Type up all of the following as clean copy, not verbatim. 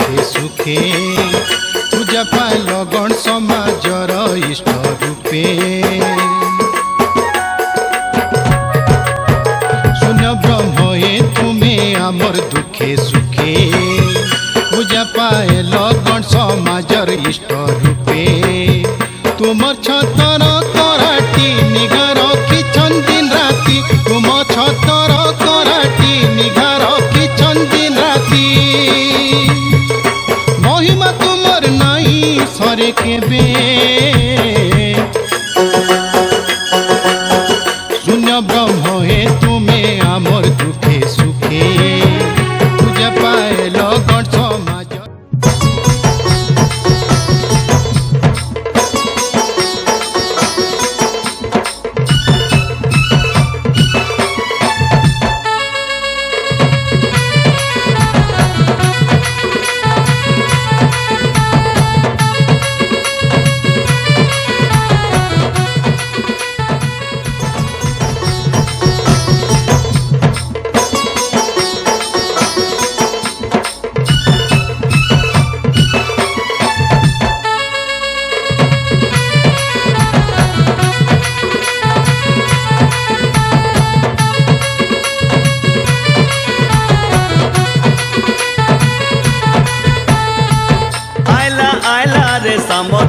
दुखे सुखे पूजा पाए लगन समाजर इष्ट रूपे सुन ब्रह्म हे तुम्हें आमर दुखे सुखे पूजा पाए लगन समाजर इष्ट रूपे तुमर छतर कराटी निघा रखिछन दिन राति तुम छतर कराटी निघा रखिछन दिन राति महिमा तुमर नहीं सरे केबे शून्य ब्रह्म हे तुम्हें आमर दुखे सुखे पूजा पाए लगन समाज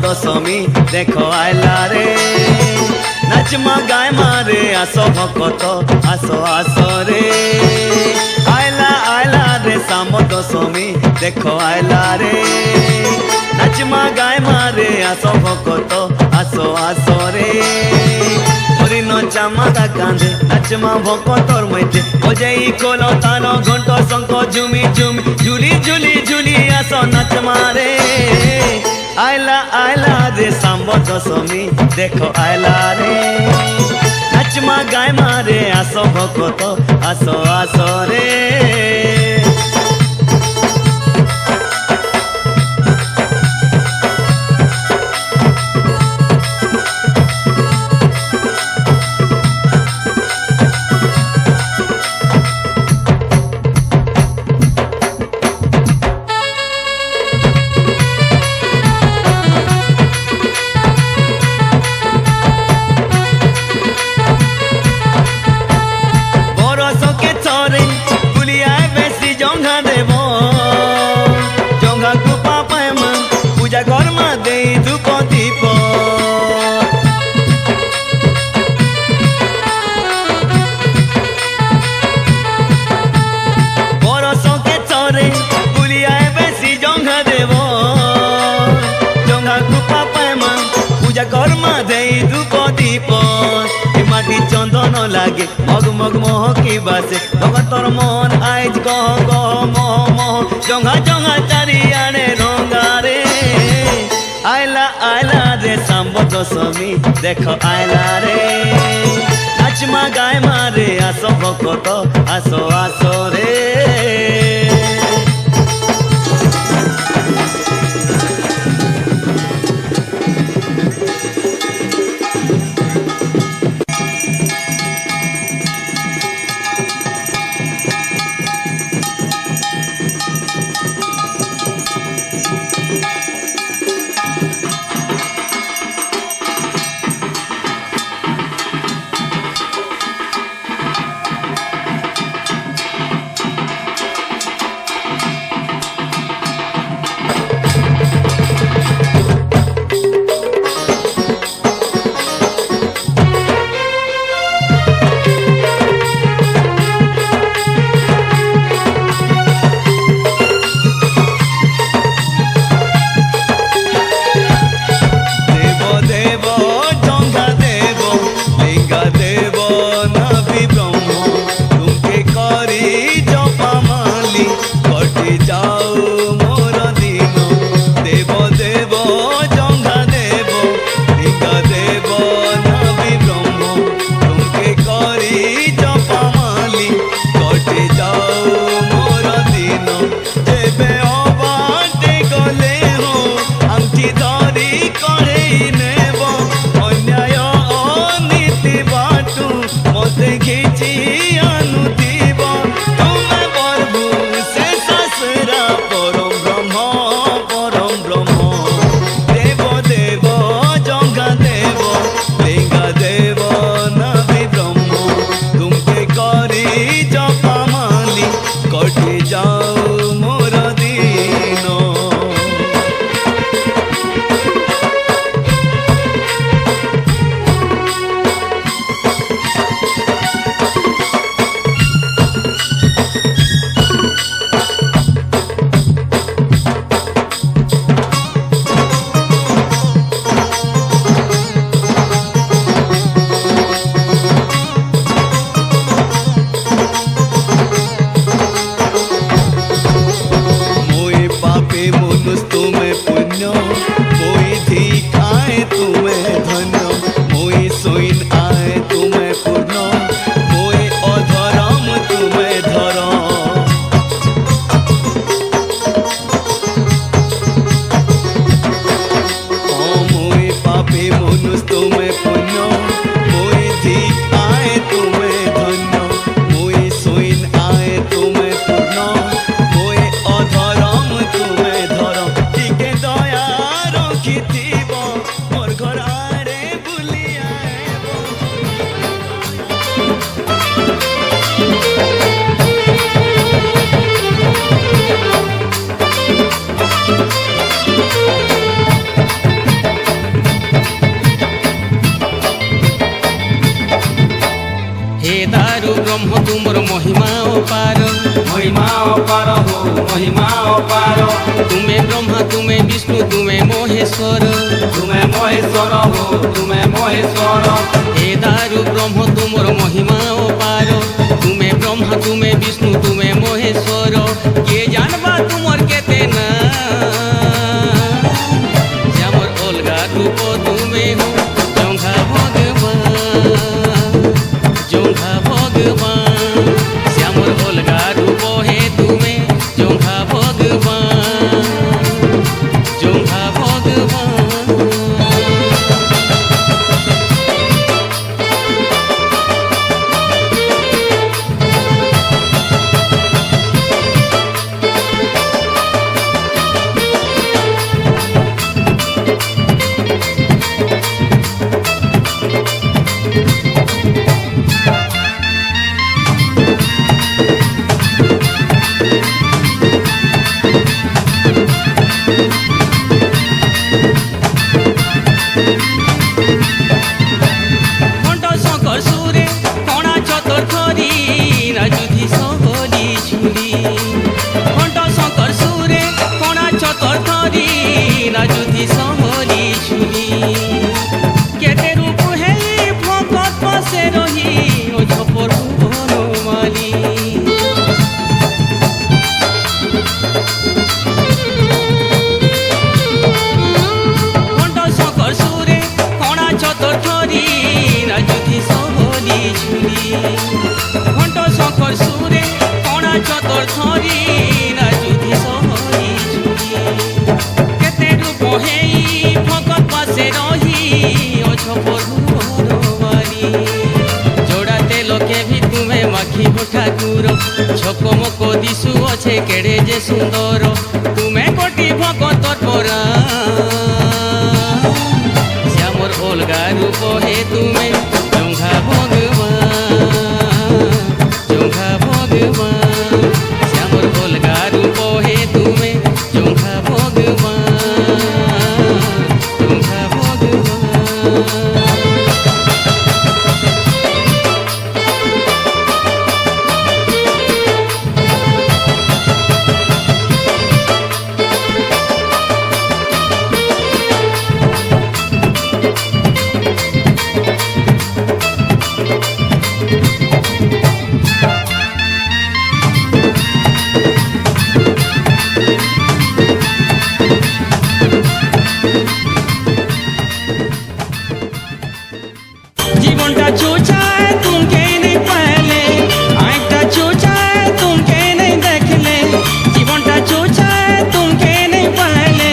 दशमी देखो आयला रे नाचमा गाय मारे आसो भक्त आसो आसो रे आयला आयला रे शाम दशमी देखो आयला रे नाचमा गाय मारे आसो भक्त आसो आसो रे हरिण चामादा कांदे नाचमा भक्तर मध्य बजाई कोल ताल घंट शंख झुमी झुमी झुली झुली झुली आसो नाचमा रे आयला आयला रे शाम दशमी देखो आयला रे नाचमा गाय मारे आसो भक्त आसो आसो रे पूजा कर्म दे धूप दीप बरस के चरे बुलिया बेसी जंघा देव जंघा कृपा पाएम पूजा कर्म दे धूप दीप माटी चंदन लागे मग मग मोह की बासे भगतर मन आइज कह कह मोह मोह जंघा जंघा चारिआडे रंगा रे आयला आयला रे शाम दशमी देखो आयला रे नाचमा गाय मारे आसो भक्त आसो आसो रे ব্রহ্ম তুমর মহিমা অপার, মহিমা অপার হো মহিমা অপার, তুমে ব্রহ্মা তুমে বিষ্ণু তুমে মহেশ্বর, তুমি মহেশ্বর হো তুমি মহেশ্বর, হে দারু ব্রহ্ম তুমর মহিমা অপার, তুমে ব্রহ্মা তুমে বিষ্ণু তুমে মহেশ্বর, কে জানবা তুমর কেতে না, যেমন অলগা রূপ তুমে হো জঙ্ঘা ভগবান, জঙ্ঘা ভগবান, শ্যামর অলগা রূপ হে তুমে জঙ্ঘা ভগবান, জঙ্ঘা ভগবান। ঘণ্ট শঙ্কর সুরে কণা চতর ধরি রাজুধি সবলি ছুরি, ঘণ্ট শঙ্কর সুরে কণা চতর ধরি রাজুধি সবলি ছুরি, কেতে রূপ হেই ভগত পাশে রহি ও ঝপর বনমালী, ঘণ্ট শঙ্কর সুরে কণা চতর ধরি রাজুধি সবলি ছুরি, ঘণ্ট শঙ্কর সুরে কণা চতর ধরি রাজুধি সবলি ছুরি, কেতে রূপ হেই ভগত পাশে রহি অঝপর বনমালী, जोड़ाते लोके भी तुम्हें माखी ठाकुर, छकमक दिशु अच्छे केड़े जे सुंदर, तुम्हें कोटि भगतर परा, श्यामर अलगा रूप हे तुम्हें जंघा भगवान, जंघा भगवान, श्यामर अलगा रूप हे तुम्हें जंघा भगवान, जंघा भगवान। জীবনটা চোচায় তুমকে নেই পাইলে, আরেকটা চোচায় তুমকে নেই দেখলে, জীবনটা চোচায় তুমকে নেই পাইলে,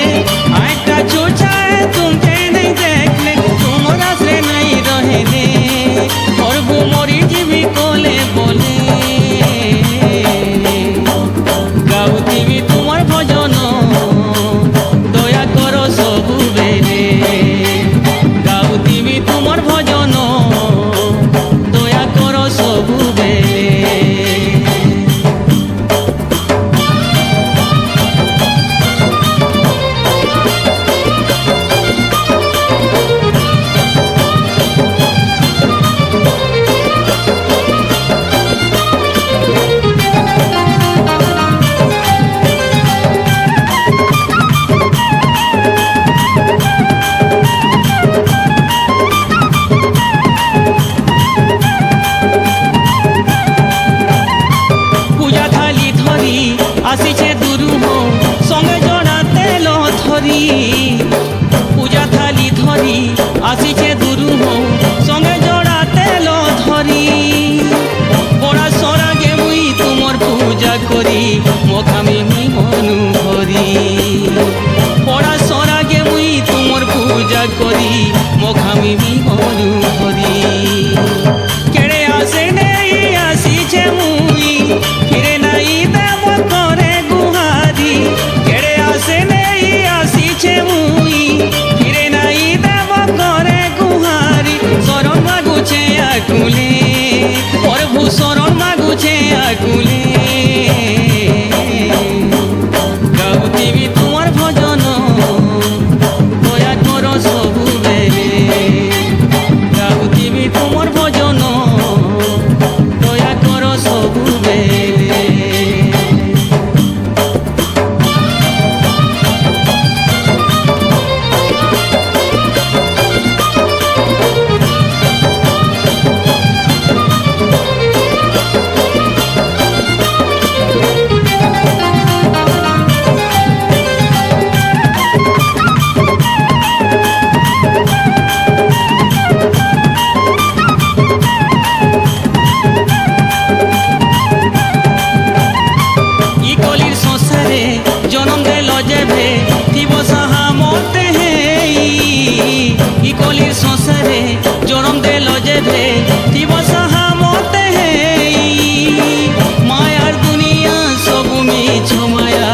আরেকটা চোচায় তুমকে নেই দেখলে, তোমার আশ্রে নাই রহেলে, করবো মরি জীবি কোলে বলে, গাউতিবি তোমার ভজন দয়া করো সবুবেলে, গাউতিবি তোমার ভজন দয়া করো সবুবেলে। পূজা থালি ধরি আসিছে দুরুহ সঙ্গে জড়া তেল ধরি, পূজা থালি ধরি আসিছে দুরুহ সঙ্গে জড়া তেল ধরি, বড়া সরাগে মুই তোমার পূজা করি মখামি মুই মনু ভরি, বড়া সরাগে মুই তোমার পূজা করি মখামি মুই মনু ভরি, কেড়ে আসে নেই আসিছে মুই ফিরে নাই দেব করে গুহারি, কেড়ে আসে নেই আসিছে মুই যেভে থিব সাহা মতে হেই ই কলির সংসারে জনম দেল যেভে থিব সাহা মতে হেই মায়ার দুনিয়া সবু মিছ মায়া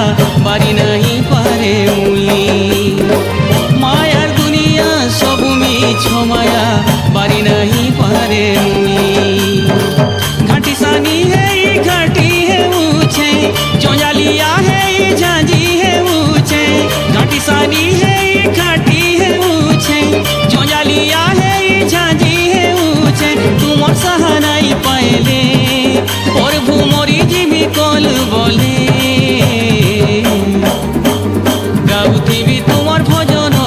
বারি নাহি পারে মুই মায়ার দুনিয়া সবু মিছ মায়া বারি নাহি পারে মুই घाटी सानी है ये घाटी है ऊंचे चौजालिया है ये झांझी है ऊंचे घाटी सानी है ये घाटी है ऊंचे चौजालिया है ये झांझी है ऊंचे तुम सहानाई पाएले और भूमोरी जिमी कल बोले गाउथिबी तुम्हार भजन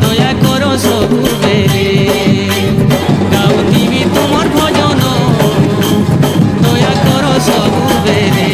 दया करो सबु बेले गाउथिबी तुम्हार भजन দয়া করো সবুবেরে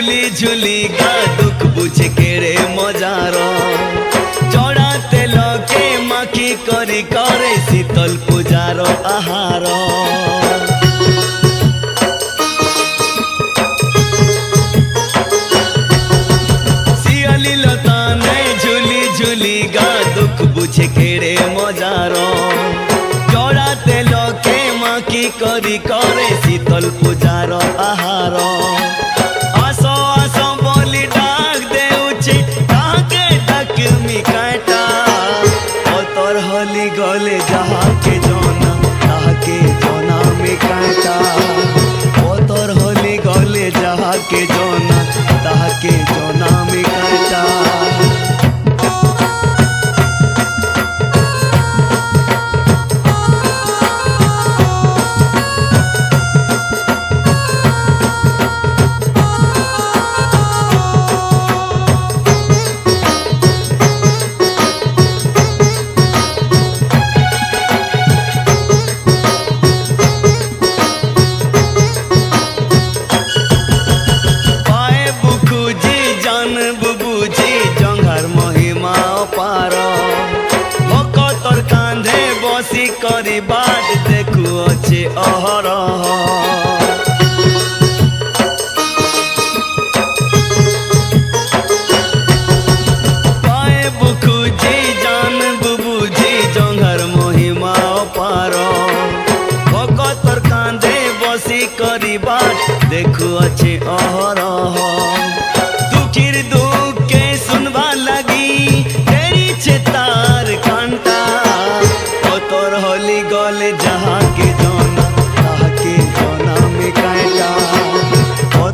ঝুলি ঝুলি গা দুঃখ বুঝে কেড়ে মজার জড়া তেলকে মাখি করি করে শীতল পূজার আহার শিয়ালি লতানে ঝুলি ঝুলি গা দুঃখ বুঝে কেড়ে মজার জড়া তেলকে মাখি করি করে শীতল পূজার আহার আস আস বলি ডাক দেউছে তাকে ডাকমি কাটা অতর হলি গলে যাহাকে জনা তাহাকে জনামি কাটা অতর হলি গলে যাহাকে জনা তাহাকে জনামি কাটা করি বাদ দেখু আছে অহরহ পায়ে বুকুজি জান বুবুজি জঙ্ঘার মহিমা পার ভকতর কাঁধে বসি করি বাদ দেখু আছে অহরহ দুঃখীর দুঃখে শুনবা লাগি তেরিছে তার কান্টা তোর হলি গলে যাহাকে জনা তাহাকে জনামি কাটা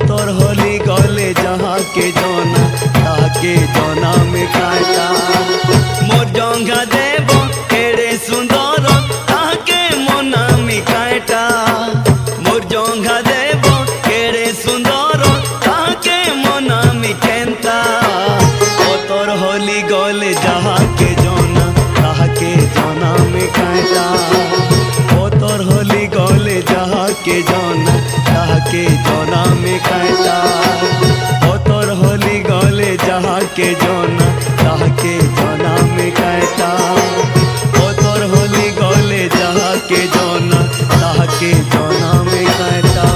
তোর হলি গলে যাহাকে জনা তাহাকে জনামি কাটা মোর জঙ্ঘা দেব কেড়ে সুন্দর তাহাকে মনামি কাটা মোর জঙ্ঘা দেব কেড়ে সুন্দর তাহাকে মনামি কেন্তা তোর হলি গলে যাহাকে জনা তাহাকে জনামি কাটা তোর হলি গলে যাহাকে জনা তাহাকে জনামি কাটা তোর হলি গলে যাহাকে জনা তাহাকে জনামি কাটা তোর হলি গলে যাহাকে জনা তাহাকে জনামি কাটা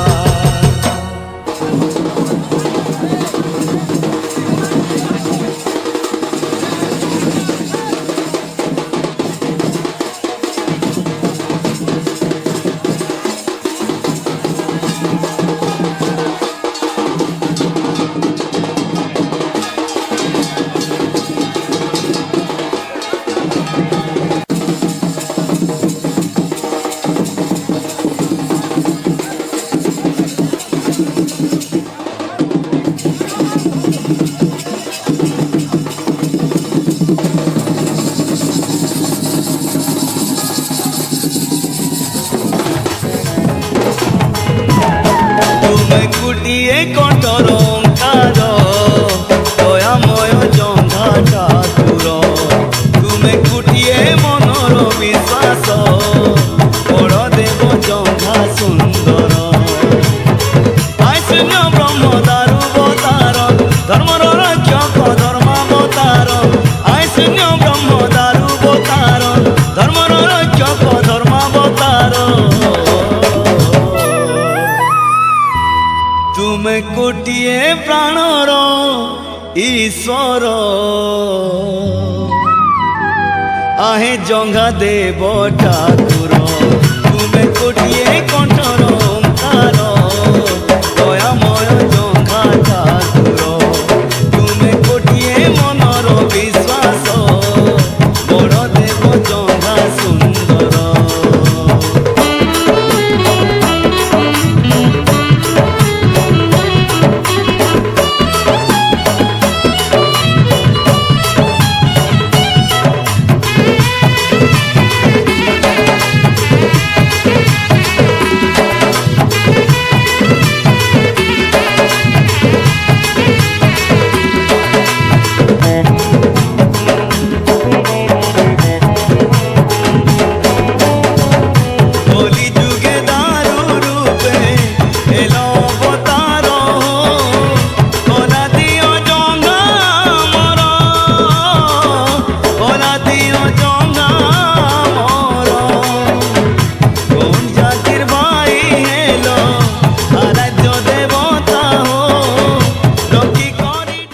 কুটিয়ে কঠোর অঙ্কার দয়াময় জঙ্ঘা ঠাকুর তুমি কুটিয়ে মনর বিশ্বাস বড় দেব জঙ্ঘা সুন্দর আইসন্য ব্রহ্ম দারুবতার ধর্মর রক্ষক ধর্মাবতার আইসন্য ব্রহ্ম দারুবতার ধর্মর রক্ষক ধর্মাবতার তুমি কোটিয়ে প্রাণর ঈশ্বর আহে জঙ্ঘা দেব ঠাকুর তুমি কোটিয়ে কণ্ঠ